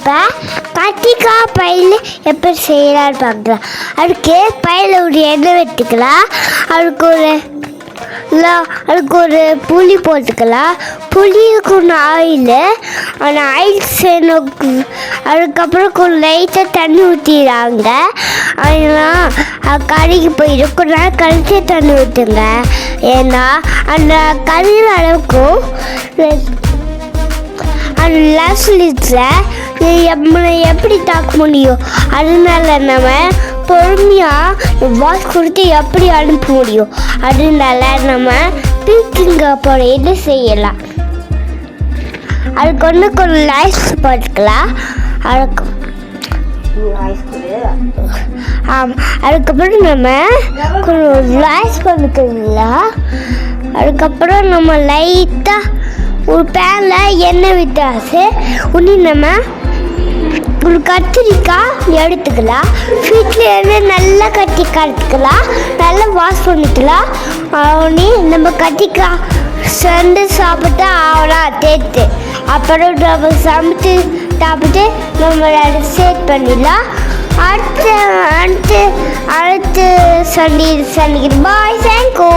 இப்போ கத்திரிக்காய் பயில் எப்படி செய்யலான்னு பார்க்கலாம். அதுக்கு பயில் ஒரு எண்ணெய் வெட்டுக்கலாம். அதுக்கு ஒரு புளி போட்டுக்கலாம். புளிக்கு ஒன்று ஆயில், அந்த ஆயில் செய்யணும். அதுக்கப்புறம் கொஞ்சம் லைட்டாக தண்ணி ஊற்றிடுறாங்க. அதெல்லாம் கறிக்கு போயிடும். கொஞ்ச நேரம் கழிச்சு தண்ணி ஊற்றுங்க. ஏன்னா அந்த கறியில் அளவுக்கும் அந்த லாஸ்ட்ல எப்படி தாக்க முடியும்? அதனால நம்ம பொறுமையாக வாஷ் கொடுத்து எப்படி அனுப்ப முடியும்? அதனால நம்ம பீக்கிங்காய் பொரியல் செய்யலாம். அதுக்கு ஒன்று கொஞ்சம் லைஸ் போட்டுக்கலாம். அதுக்கப்புறம் நம்ம கொஞ்சம் லைஸ் பண்ணிக்கலாம். அதுக்கப்புறம் நம்ம லைட்டாக ஒரு பேனில் எண்ணெய் விட்டாச்சு. உடனே நம்ம ஒரு கத்திரிக்காய் எடுத்துக்கலாம். வீட்டில் இருந்து நல்லா கத்திரிக்காய் எடுத்துக்கலாம். நல்லா வாஷ் பண்ணிக்கலாம். உடனே நம்ம கத்திரிக்காய் சென்று சாப்பிட்டா ஆகலாம் தேத்து. அப்புறம் நம்ம சமைச்சு சாப்பிட்டு நம்ம செட் பண்ணிடலாம். அடுத்து சந்திக்கிறேன். பாய், தேங்க்யூ.